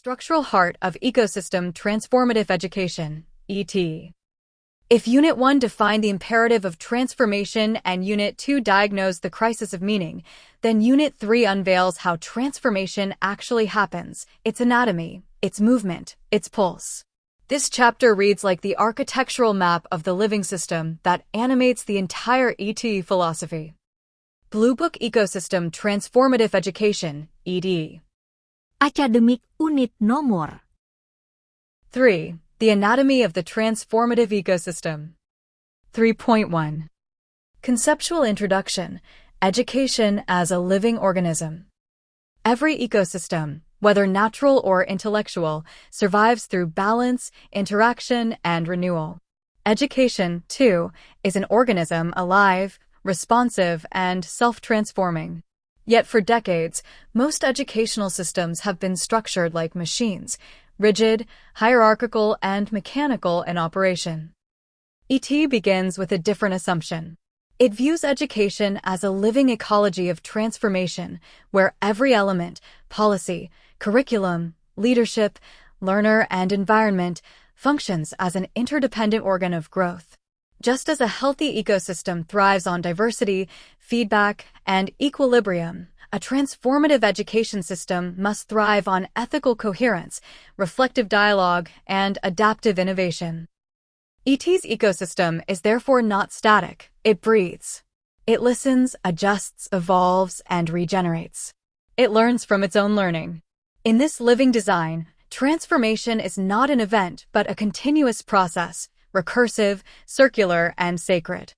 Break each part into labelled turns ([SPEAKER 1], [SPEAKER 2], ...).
[SPEAKER 1] Structural Heart of Ecosystem Transformative Education, ET. If Unit 1 defined the imperative of transformation and Unit 2 diagnosed the crisis of meaning, then Unit 3 unveils how transformation actually happens, its anatomy, its movement, its pulse. This chapter reads like the architectural map of the living system that animates the entire ET philosophy. Blue Book Ecosystem Transformative Education, ED.
[SPEAKER 2] Academic Unit Nomor
[SPEAKER 1] 3. The Anatomy of the Transformative Ecosystem. 3.1. Conceptual Introduction, Education as a Living Organism. Every ecosystem, whether natural or intellectual, survives through balance, interaction, and renewal. Education, too, is an organism alive, responsive, and self-transforming. Yet for decades, most educational systems have been structured like machines, rigid, hierarchical, and mechanical in operation. ET begins with a different assumption. It views education as a living ecology of transformation, where every element, policy, curriculum, leadership, learner, and environment functions as an interdependent organ of growth. Just as a healthy ecosystem thrives on diversity, feedback, and equilibrium, a transformative education system must thrive on ethical coherence, reflective dialogue, and adaptive innovation. ET's ecosystem is therefore not static, it breathes. It listens, adjusts, evolves, and regenerates. It learns from its own learning. In this living design, transformation is not an event but a continuous process, recursive, circular, and sacred.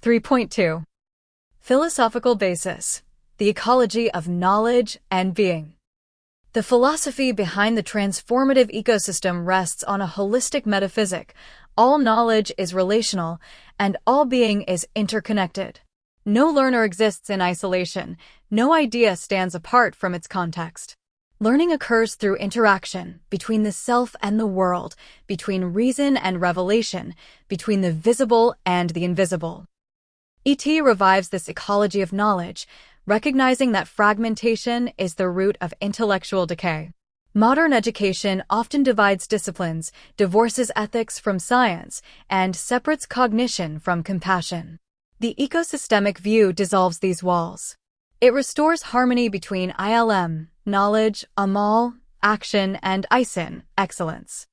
[SPEAKER 1] 3.2. Philosophical Basis. The Ecology of Knowledge and Being. The philosophy behind the transformative ecosystem rests on a holistic metaphysic. All knowledge is relational, and all being is interconnected. No learner exists in isolation. No idea stands apart from its context. Learning occurs through interaction between the self and the world, between reason and revelation, between the visible and the invisible. ET revives this ecology of knowledge, recognizing that fragmentation is the root of intellectual decay. Modern education often divides disciplines, divorces ethics from science, and separates cognition from compassion. The ecosystemic view dissolves these walls. It restores harmony between ILM, knowledge, amal, action, and ISIN, excellence.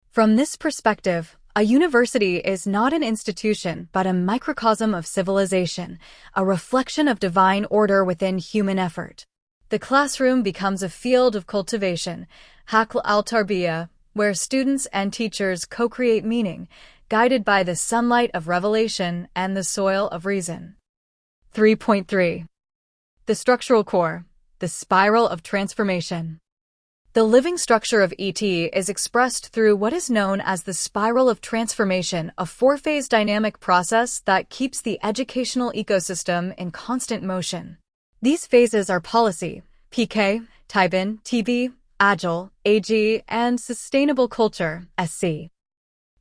[SPEAKER 1] From this perspective, a university is not an institution but a microcosm of civilization, a reflection of divine order within human effort. The classroom becomes a field of cultivation, Haql al-Tarbiyah, where students and teachers co-create meaning, guided by the sunlight of revelation and the soil of reason. 3.3. The Structural Core, the Spiral of Transformation. The living structure of ET is expressed through what is known as the spiral of transformation, a four-phase dynamic process that keeps the educational ecosystem in constant motion. These phases are policy, PK, TIBIN, TB, Agile, AG, and sustainable culture, SC.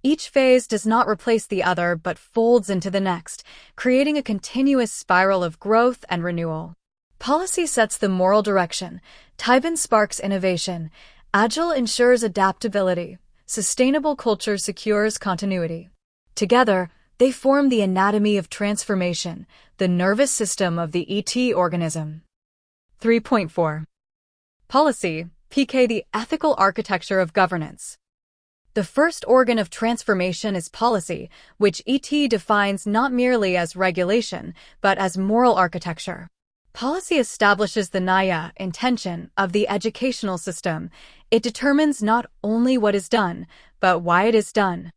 [SPEAKER 1] Each phase does not replace the other but folds into the next, creating a continuous spiral of growth and renewal. Policy sets the moral direction, TIBIN sparks innovation, Agile ensures adaptability, sustainable culture secures continuity. Together, they form the anatomy of transformation, the nervous system of the ET organism. 3.4. Policy, PK, the ethical architecture of governance. The first organ of transformation is policy, which ET defines not merely as regulation, but as moral architecture. Policy establishes the naya, intention, of the educational system. It determines not only what is done, but why it is done.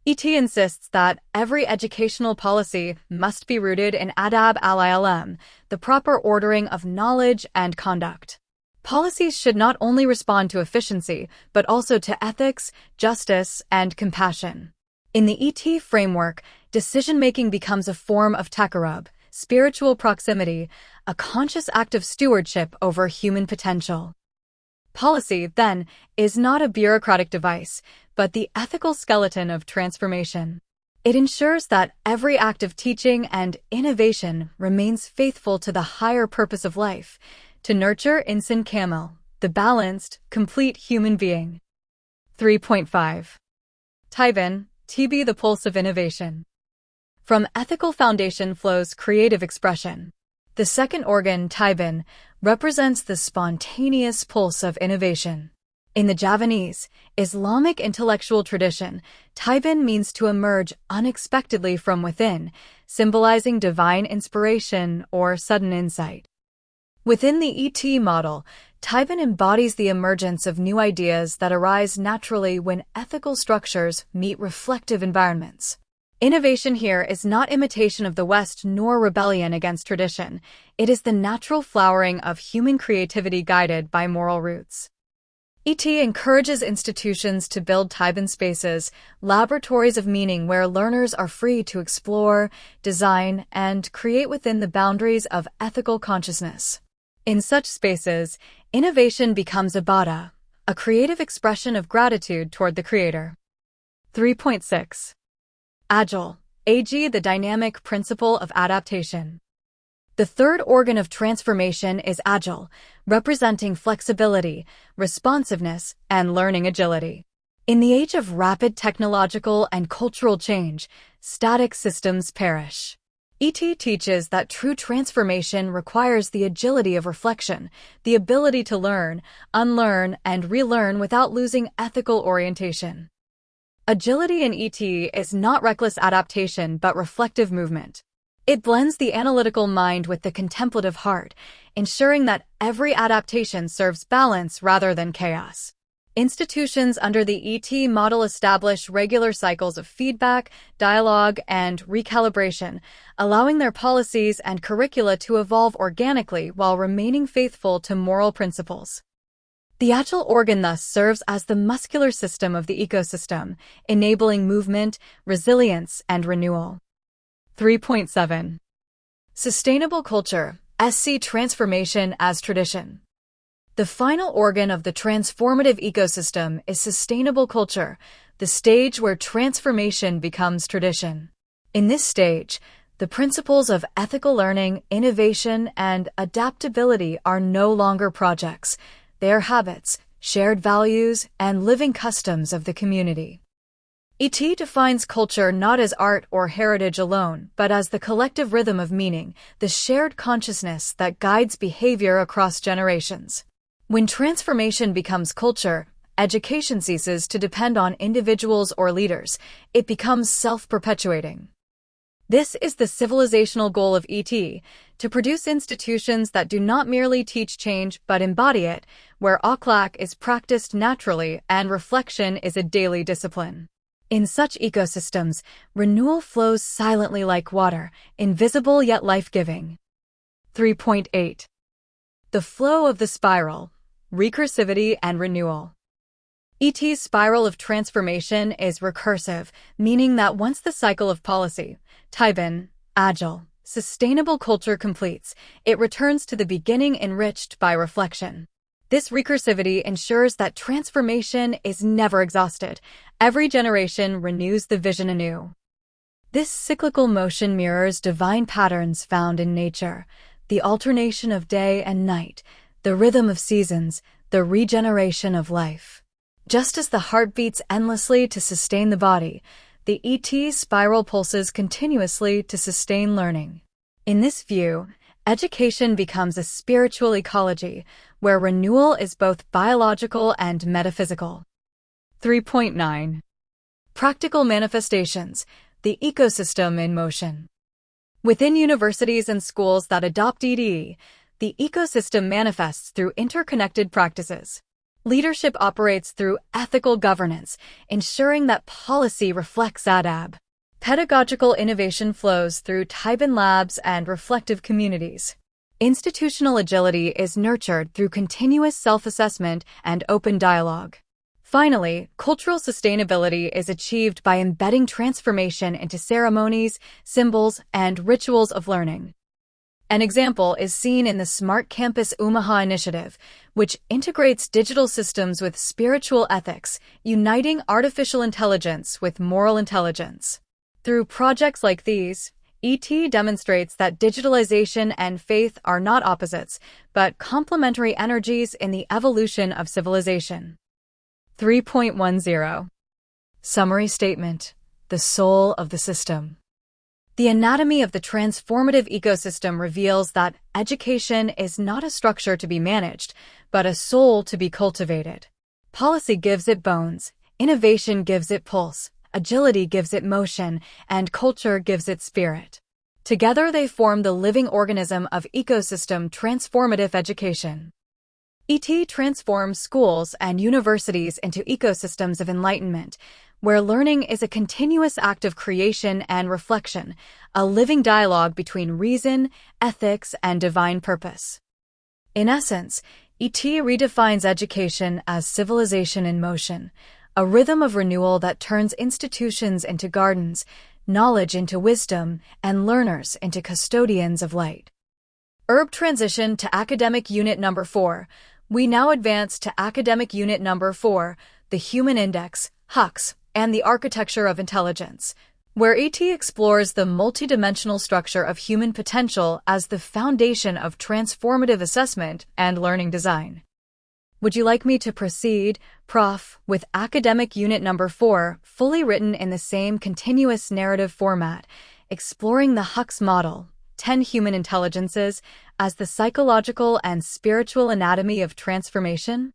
[SPEAKER 1] ET insists that every educational policy must be rooted in adab al-ilm, the proper ordering of knowledge and conduct. Policies should not only respond to efficiency, but also to ethics, justice, and compassion. In the ET framework, decision-making becomes a form of taqarrub, spiritual proximity, a conscious act of stewardship over human potential. Policy, then, is not a bureaucratic device, but the ethical skeleton of transformation. It ensures that every act of teaching and innovation remains faithful to the higher purpose of life, to nurture insan kamil, the balanced, complete human being. 3.5. Taiban, TB, the pulse of innovation. From ethical foundation flows creative expression. The second organ, Taiban, represents the spontaneous pulse of innovation. In the Javanese, Islamic intellectual tradition, Taiban means to emerge unexpectedly from within, symbolizing divine inspiration or sudden insight. Within the ET model, Taiban embodies the emergence of new ideas that arise naturally when ethical structures meet reflective environments. Innovation here is not imitation of the West nor rebellion against tradition. It is the natural flowering of human creativity guided by moral roots. ET encourages institutions to build Taiban spaces, laboratories of meaning where learners are free to explore, design, and create within the boundaries of ethical consciousness. In such spaces, innovation becomes ibadah, a creative expression of gratitude toward the creator. 3.6. Agile, AG, the dynamic principle of adaptation. The third organ of transformation is agile, representing flexibility, responsiveness, and learning agility. In the age of rapid technological and cultural change, static systems perish. ET teaches that true transformation requires the agility of reflection, the ability to learn, unlearn, and relearn without losing ethical orientation. Agility in ET is not reckless adaptation but reflective movement. It blends the analytical mind with the contemplative heart, ensuring that every adaptation serves balance rather than chaos. Institutions under the ET model establish regular cycles of feedback, dialogue, and recalibration, allowing their policies and curricula to evolve organically while remaining faithful to moral principles. The agile organ thus serves as the muscular system of the ecosystem, enabling movement, resilience, and renewal. 3.7. Sustainable culture, SC, transformation as tradition. The final organ of the transformative ecosystem is sustainable culture, the stage where transformation becomes tradition. In this stage, the principles of ethical learning, innovation, and adaptability are no longer projects. They are habits, shared values, and living customs of the community. ET defines culture not as art or heritage alone, but as the collective rhythm of meaning, the shared consciousness that guides behavior across generations. When transformation becomes culture, education ceases to depend on individuals or leaders. It becomes self-perpetuating. This is the civilizational goal of ET, to produce institutions that do not merely teach change but embody it, where akhlaq is practiced naturally and reflection is a daily discipline. In such ecosystems, renewal flows silently like water, invisible yet life-giving. 3.8. The flow of the spiral, recursivity and renewal. ET's spiral of transformation is recursive, meaning that once the cycle of policy, Taiban, agile, sustainable culture completes, it returns to the beginning enriched by reflection. This recursivity ensures that transformation is never exhausted. Every generation renews the vision anew. This cyclical motion mirrors divine patterns found in nature, the alternation of day and night, the rhythm of seasons, the regeneration of life. Just as the heart beats endlessly to sustain the body, the ET spiral pulses continuously to sustain learning. In this view, education becomes a spiritual ecology, where renewal is both biological and metaphysical. 3.9. Practical manifestations, the ecosystem in motion. Within universities and schools that adopt ET, the ecosystem manifests through interconnected practices. Leadership operates through ethical governance, ensuring that policy reflects adab. Pedagogical innovation flows through Taiban labs and reflective communities. Institutional agility is nurtured through continuous self-assessment and open dialogue. Finally, cultural sustainability is achieved by embedding transformation into ceremonies, symbols, and rituals of learning. An example is seen in the Smart Campus Umaha initiative, which integrates digital systems with spiritual ethics, uniting artificial intelligence with moral intelligence. Through projects like these, ET demonstrates that digitalization and faith are not opposites, but complementary energies in the evolution of civilization. 3.10. Summary statement: the soul of the system. The anatomy of the transformative ecosystem reveals that education is not a structure to be managed, but a soul to be cultivated. Policy gives it bones, innovation gives it pulse, agility gives it motion, and culture gives it spirit. Together they form the living organism of ecosystem transformative education. ET transforms schools and universities into ecosystems of enlightenment, where learning is a continuous act of creation and reflection, a living dialogue between reason, ethics, and divine purpose. In essence, ET redefines education as civilization in motion, a rhythm of renewal that turns institutions into gardens, knowledge into wisdom, and learners into custodians of light. Transition to Academic Unit Number 4. We now advance to Academic Unit Number 4, the Human Index, HUX, and the Architecture of Intelligence, where ET explores the multidimensional structure of human potential as the foundation of transformative assessment and learning design. Would you like me to proceed, Prof., with Academic Unit Number 4, fully written in the same continuous narrative format, exploring the HUX model, 10 human intelligences, as the psychological and spiritual anatomy of transformation?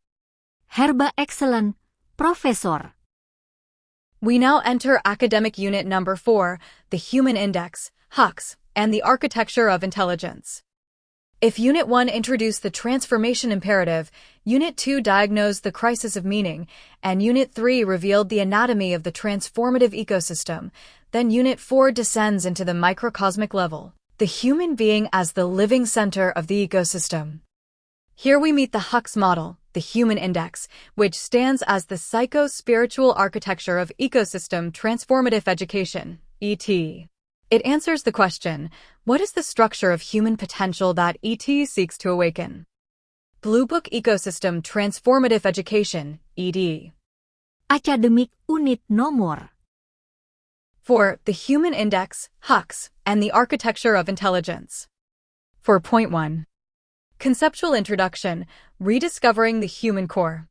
[SPEAKER 2] Herba excellent, Professor.
[SPEAKER 1] We now enter Academic Unit Number 4, the Human Index, HUX, and the Architecture of Intelligence. If Unit 1 introduced the transformation imperative, Unit 2 diagnosed the crisis of meaning, and Unit 3 revealed the anatomy of the transformative ecosystem, then Unit 4 descends into the microcosmic level, the human being as the living center of the ecosystem. Here we meet the HUX model, the Human Index, which stands as the psycho-spiritual architecture of ecosystem transformative education, ET. It answers the question, what is the structure of human potential that ET seeks to awaken? Blue Book Ecosystem Transformative Education, ED.
[SPEAKER 2] Academic Unit Nomor.
[SPEAKER 1] For the Human Index, HUX, and the Architecture of Intelligence. 4.1. Conceptual Introduction, Rediscovering the Human Core.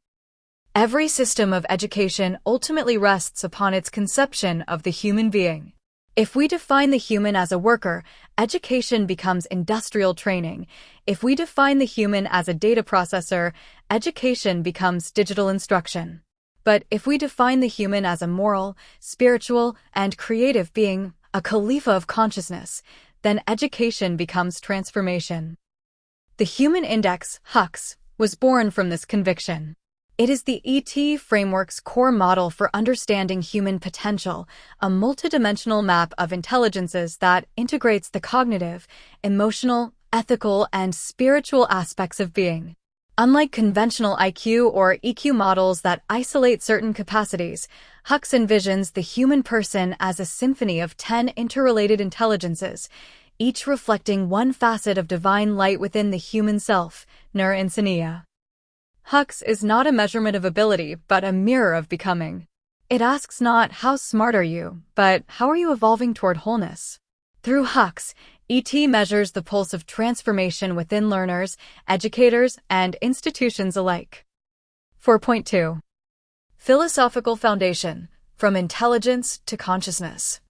[SPEAKER 1] Every system of education ultimately rests upon its conception of the human being. If we define the human as a worker, education becomes industrial training. If we define the human as a data processor, education becomes digital instruction. But if we define the human as a moral, spiritual, and creative being, a Khalifa of consciousness, then education becomes transformation. The Human Index, HUX, was born from this conviction. It is the ET framework's core model for understanding human potential, a multidimensional map of intelligences that integrates the cognitive, emotional, ethical, and spiritual aspects of being. Unlike conventional IQ or EQ models that isolate certain capacities, HUX envisions the human person as a symphony of 10 interrelated intelligences, each reflecting one facet of divine light within the human self, Nur Insaniya. HUX is not a measurement of ability, but a mirror of becoming. It asks not how smart are you, but how are you evolving toward wholeness. Through HUX, ET measures the pulse of transformation within learners, educators, and institutions alike. 4.2. Philosophical Foundation, From Intelligence to Consciousness.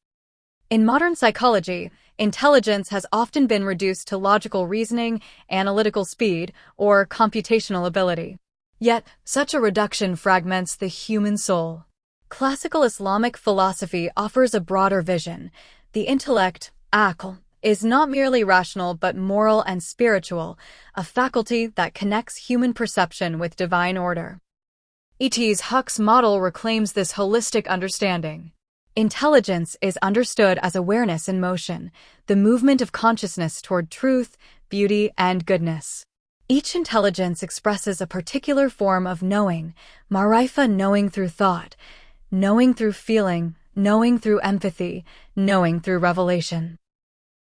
[SPEAKER 1] In modern psychology, intelligence has often been reduced to logical reasoning, analytical speed, or computational ability. Yet, such a reduction fragments the human soul. Classical Islamic philosophy offers a broader vision. The intellect, aql, is not merely rational but moral and spiritual, a faculty that connects human perception with divine order. ET's HUX model reclaims this holistic understanding. Intelligence is understood as awareness in motion, the movement of consciousness toward truth, beauty, and goodness. Each intelligence expresses a particular form of knowing, marifa, knowing through thought, knowing through feeling, knowing through empathy, knowing through revelation.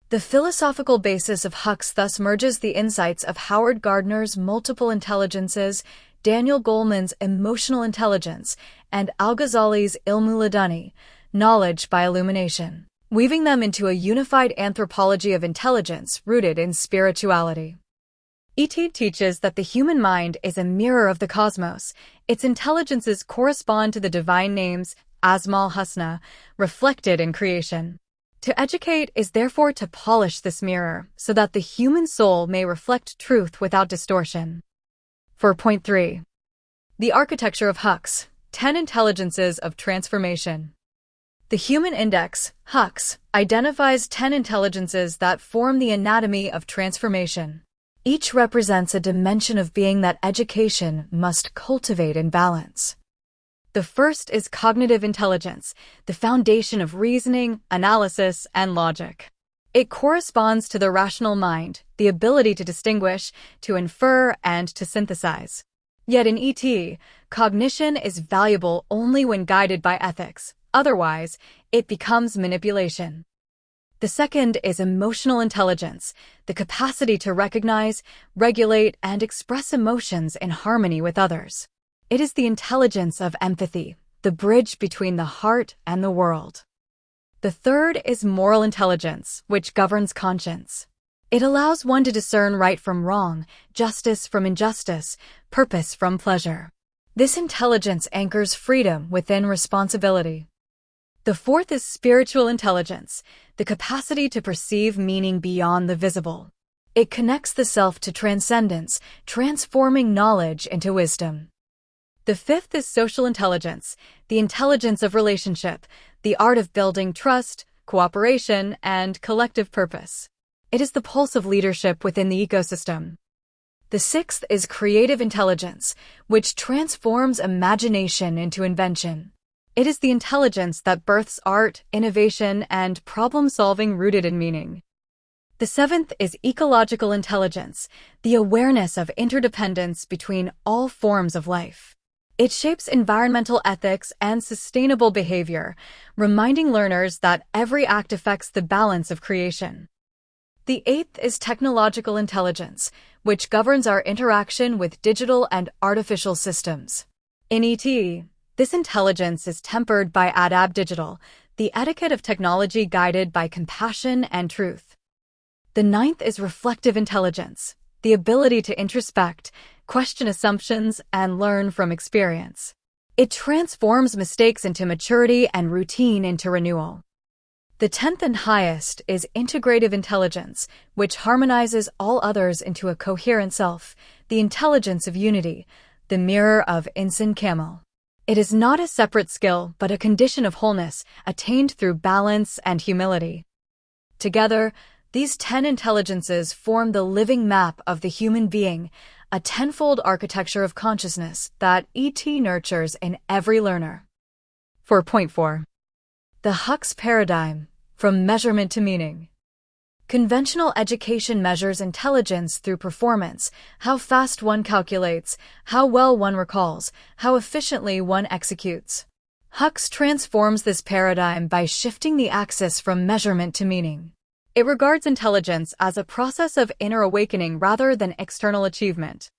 [SPEAKER 1] The philosophical basis of HUX thus merges the insights of Howard Gardner's multiple intelligences, Daniel Goleman's emotional intelligence, and Al-Ghazali's ilmu laduni, knowledge by illumination. weaving them into a unified anthropology of intelligence rooted in spirituality. ET teaches that the human mind is a mirror of the cosmos. Its intelligences correspond to the divine names, Asmal Husna, reflected in creation. To educate is therefore to polish this mirror so that the human soul may reflect truth without distortion. 4.3. The Architecture of Hux, 10 Intelligences of Transformation. The Human Index, Hux, identifies 10 intelligences that form the anatomy of transformation. Each represents a dimension of being that education must cultivate in balance. The first is cognitive intelligence, the foundation of reasoning, analysis, and logic. It corresponds to the rational mind, the ability to distinguish, to infer, and to synthesize. Yet in ET, cognition is valuable only when guided by ethics. Otherwise, it becomes manipulation. The second is emotional intelligence, the capacity to recognize, regulate, and express emotions in harmony with others. It is the intelligence of empathy, the bridge between the heart and the world. The third is moral intelligence, which governs conscience. It allows one to discern right from wrong, justice from injustice, purpose from pleasure. This intelligence anchors freedom within responsibility. The fourth is spiritual intelligence, the capacity to perceive meaning beyond the visible. It connects the self to transcendence, transforming knowledge into wisdom. The fifth is social intelligence, the intelligence of relationship, the art of building trust, cooperation, and collective purpose. It is the pulse of leadership within the ecosystem. The sixth is creative intelligence, which transforms imagination into invention. It is the intelligence that births art, innovation, and problem-solving rooted in meaning. The seventh is ecological intelligence, the awareness of interdependence between all forms of life. It shapes environmental ethics and sustainable behavior, reminding learners that every act affects the balance of creation. The eighth is technological intelligence, which governs our interaction with digital and artificial systems. In ET, this intelligence is tempered by adab digital, the etiquette of technology guided by compassion and truth. The ninth is reflective intelligence, the ability to introspect, question assumptions, and learn from experience. It transforms mistakes into maturity and routine into renewal. The 10th and highest is integrative intelligence, which harmonizes all others into a coherent self, the intelligence of unity, the mirror of Insan Kamil. It is not a separate skill, but a condition of wholeness, attained through balance and humility. Together, these 10 intelligences form the living map of the human being, a tenfold architecture of consciousness that ET nurtures in every learner. 4.4. The Hux Paradigm, from Measurement to Meaning. Conventional education measures intelligence through performance, how fast one calculates, how well one recalls, how efficiently one executes. Hux transforms this paradigm by shifting the axis from measurement to meaning. It regards intelligence as a process of inner awakening rather than external achievement.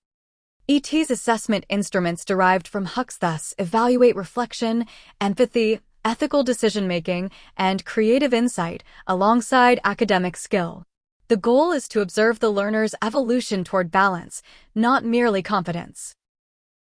[SPEAKER 1] ET's assessment instruments derived from Hux thus evaluate reflection, empathy, ethical decision-making, and creative insight alongside academic skill. The goal is to observe the learner's evolution toward balance, not merely competence.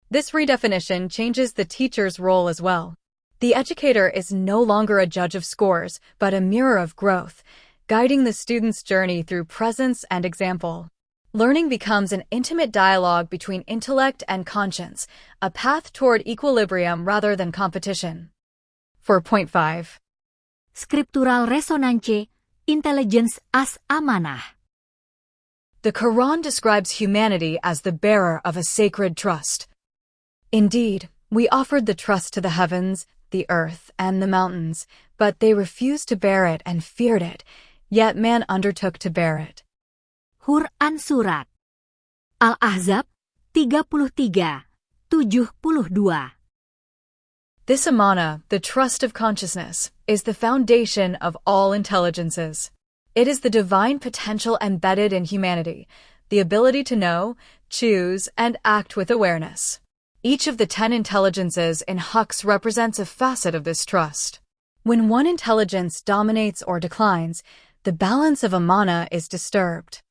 [SPEAKER 1] This redefinition changes the teacher's role as well. The educator is no longer a judge of scores, but a mirror of growth, guiding the student's journey through presence and example. Learning becomes an intimate dialogue between intellect and conscience, a path toward equilibrium rather than competition. 4.5.
[SPEAKER 2] Scriptural Resonance, Intelligence as Amanah.
[SPEAKER 1] The Quran describes humanity as the bearer of a sacred trust. Indeed, we offered the trust to the heavens, the earth, and the mountains, but they refused to bear it and feared it, yet man undertook to bear it.
[SPEAKER 2] Quran Surat Al-Ahzab 33:72.
[SPEAKER 1] This amana, the trust of consciousness, is the foundation of all intelligences. It is the divine potential embedded in humanity, the ability to know, choose, and act with awareness. Each of the 10 intelligences in Hux represents a facet of this trust. When one intelligence dominates or declines, the balance of a mana is disturbed.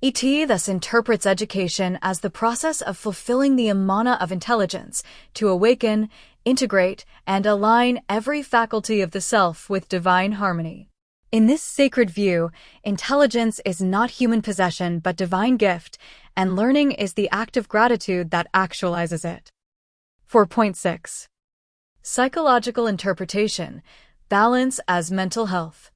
[SPEAKER 1] ET thus interprets education as the process of fulfilling the amana of intelligence to awaken, integrate, and align every faculty of the self with divine harmony. In this sacred view, intelligence is not human possession but divine gift, and learning is the act of gratitude that actualizes it. 4.6. Psychological interpretation, balance as mental health.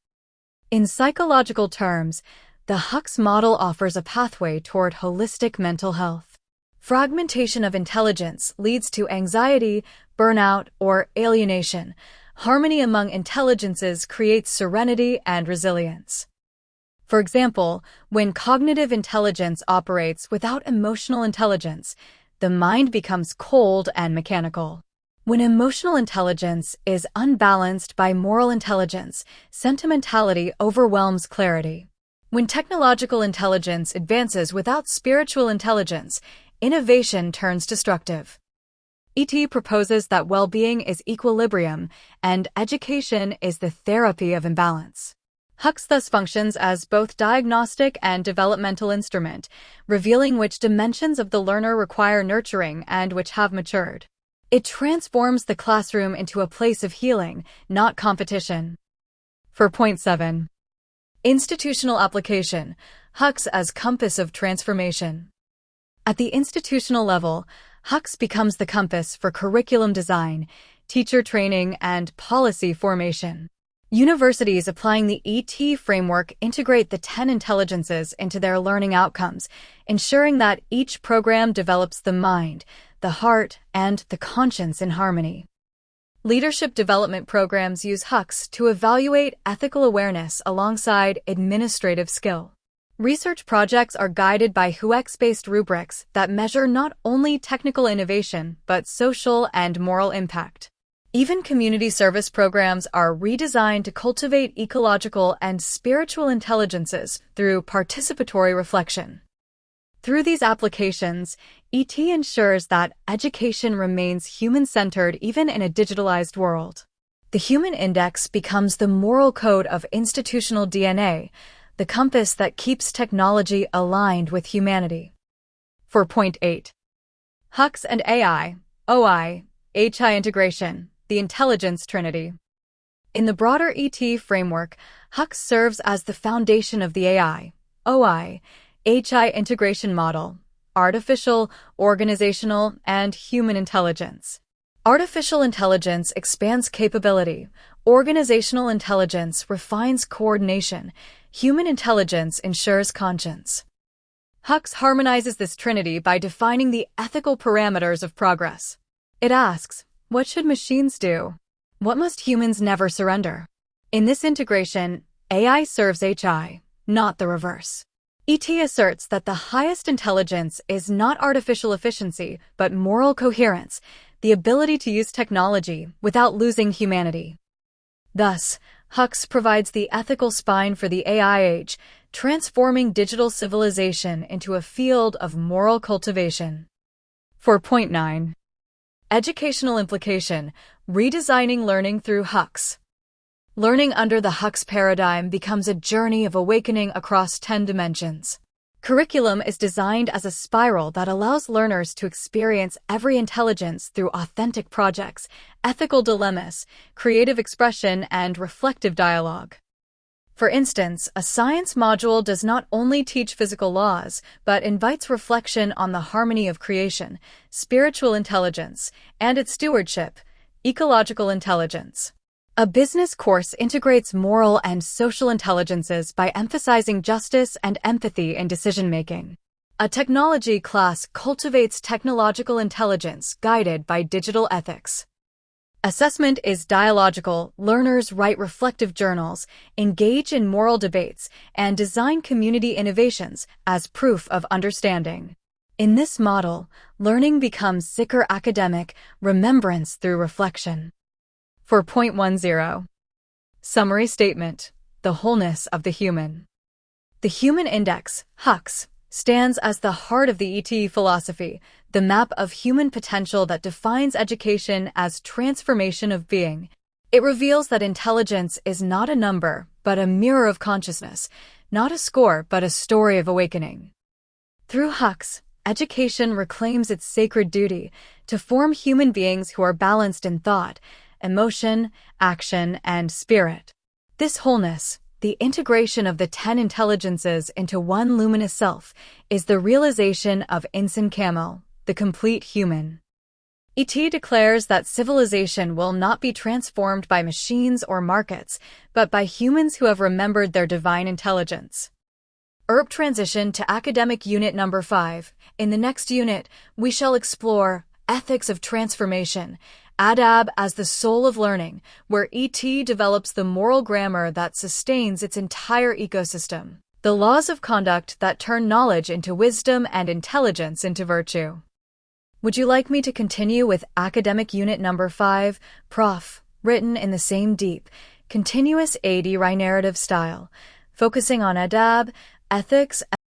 [SPEAKER 1] In psychological terms, the Hux model offers a pathway toward holistic mental health. Fragmentation of intelligence leads to anxiety, burnout, or alienation. Harmony among intelligences creates serenity and resilience. For example, when cognitive intelligence operates without emotional intelligence, the mind becomes cold and mechanical. When emotional intelligence is unbalanced by moral intelligence, sentimentality overwhelms clarity. When technological intelligence advances without spiritual intelligence, innovation turns destructive. ET proposes that well-being is equilibrium, and education is the therapy of imbalance. Hux thus functions as both diagnostic and developmental instrument, revealing which dimensions of the learner require nurturing and which have matured. It transforms the classroom into a place of healing, not competition. 4.7. Institutional application, Hux as compass of transformation. At the institutional level, Hux becomes the compass for curriculum design, teacher training, and policy formation. Universities applying the ET framework integrate the 10 intelligences into their learning outcomes, ensuring that each program develops the mind, the heart, and the conscience in harmony. Leadership development programs use Hux to evaluate ethical awareness alongside administrative skill. Research projects are guided by HUX-based rubrics that measure not only technical innovation but social and moral impact. Even community service programs are redesigned to cultivate ecological and spiritual intelligences through participatory reflection. Through these applications, ET ensures that education remains human-centered even in a digitalized world. The Human Index becomes the moral code of institutional DNA, the compass that keeps technology aligned with humanity. 4.8. Hux and AI, OI-HI integration, the intelligence trinity. In the broader ET framework, Hux serves as the foundation of the AI, OI-HI integration model, artificial, organizational, and human intelligence. Artificial intelligence expands capability, organizational intelligence refines coordination, human intelligence ensures conscience. Hux harmonizes this trinity by defining the ethical parameters of progress. It asks, what should machines do? What must humans never surrender? In this integration, AI serves HI, not the reverse. ET asserts that the highest intelligence is not artificial efficiency, but moral coherence, the ability to use technology without losing humanity. Thus, Hux provides the ethical spine for the AI age, transforming digital civilization into a field of moral cultivation. 4.9. Educational implication, redesigning learning through Hux. Learning under the Hux paradigm becomes a journey of awakening across 10 dimensions. Curriculum is designed as a spiral that allows learners to experience every intelligence through authentic projects, ethical dilemmas, creative expression, and reflective dialogue. For instance, a science module does not only teach physical laws, but invites reflection on the harmony of creation, spiritual intelligence, and its stewardship, ecological intelligence. A business course integrates moral and social intelligences by emphasizing justice and empathy in decision-making. A technology class cultivates technological intelligence guided by digital ethics. Assessment is dialogical. Learners write reflective journals, engage in moral debates, and design community innovations as proof of understanding. In this model, learning becomes Zikr academic, remembrance through reflection. 4.10. Summary statement, the wholeness of the human. The Human Index, HUX, stands as the heart of the ET philosophy, the map of human potential that defines education as transformation of being. It reveals that intelligence is not a number, but a mirror of consciousness, not a score, but a story of awakening. Through Hux, education reclaims its sacred duty to form human beings who are balanced in thought, emotion, action, and spirit. This wholeness, the integration of the 10 intelligences into one luminous self, is the realization of Insan Kamil, the complete human. ET declares that civilization will not be transformed by machines or markets, but by humans who have remembered their divine intelligence. Transition to Academic Unit Number 5. In the next unit, we shall explore Ethics of Transformation, Adab as the soul of learning, where ET develops the moral grammar that sustains its entire ecosystem, the laws of conduct that turn knowledge into wisdom and intelligence into virtue. Would you like me to continue with Academic Unit Number 5, Prof, written in the same deep, continuous AD narrative style, focusing on adab, ethics,